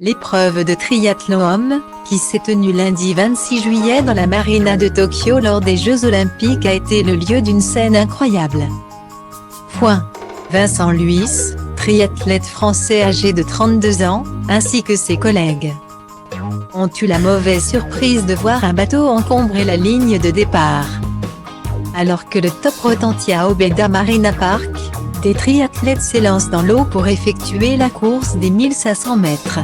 L'épreuve de triathlon homme, qui s'est tenue lundi 26 juillet dans la marina de Tokyo lors des Jeux Olympiques a été le lieu d'une scène incroyable. Vincent Luis, triathlète français âgé de 32 ans, ainsi que ses collègues, ont eu la mauvaise surprise de voir un bateau encombrer la ligne de départ. Alors que le top retentit à Umeda Marina Park, des triathlètes s'élancent dans l'eau pour effectuer la course des 1500 mètres.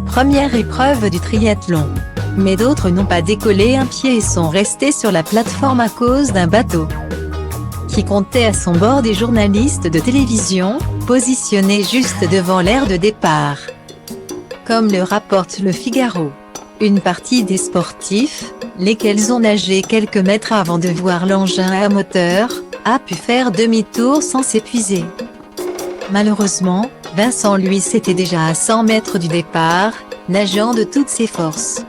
Première épreuve du triathlon. Mais d'autres n'ont pas décollé un pied et sont restés sur la plateforme à cause d'un bateau qui comptait à son bord des journalistes de télévision, positionnés juste devant l'aire de départ. Comme le rapporte Le Figaro, une partie des sportifs, lesquels ont nagé quelques mètres avant de voir l'engin à moteur, a pu faire demi-tour sans s'épuiser. Malheureusement, Vincent Luis était déjà à 100 mètres du départ, nageant de toutes ses forces,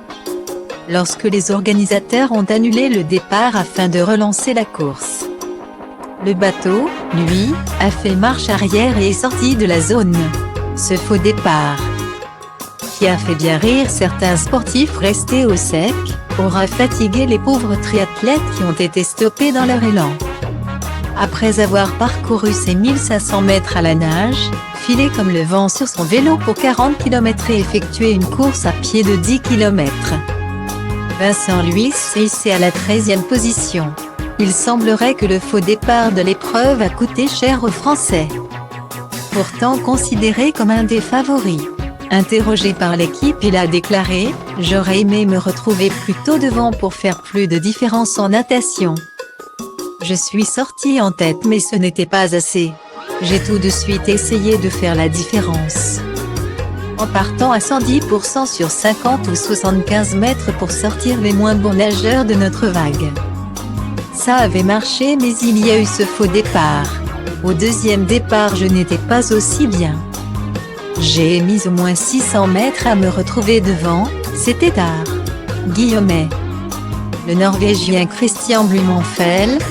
lorsque les organisateurs ont annulé le départ afin de relancer la course. Le bateau, lui, a fait marche arrière et est sorti de la zone. Ce faux départ, qui a fait bien rire certains sportifs restés au sec, aura fatigué les pauvres triathlètes qui ont été stoppés dans leur élan. Après avoir parcouru ses 1500 mètres à la nage, filé comme le vent sur son vélo pour 40 km et effectué une course à pied de 10 km. Vincent Luis s'est hissé à la 13e position. Il semblerait que le faux départ de l'épreuve a coûté cher aux Français, pourtant considéré comme un des favoris. Interrogé par l'équipe, il a déclaré « J'aurais aimé me retrouver plus tôt devant pour faire plus de différence en natation. Je suis sorti en tête mais ce n'était pas assez. J'ai tout de suite essayé de faire la différence, en partant à 110% sur 50 ou 75 mètres pour sortir les moins bons nageurs de notre vague. Ça avait marché mais il y a eu ce faux départ. Au deuxième départ je n'étais pas aussi bien. J'ai mis au moins 600 mètres à me retrouver devant, c'était tard. » Guillemets. Le Norvégien Christian Blumenfelt,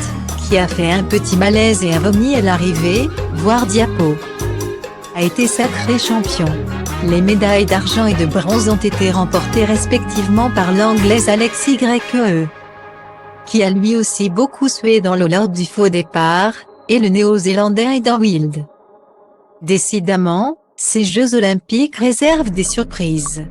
qui a fait un petit malaise et a vomi à l'arrivée, voir diapo, a été sacré champion. Les médailles d'argent et de bronze ont été remportées respectivement par l'Anglaise Alex Yee, qui a lui aussi beaucoup sué dans l'eau lors du faux départ, et le Néo-Zélandais Aidan Wilde. Décidément, ces Jeux Olympiques réservent des surprises.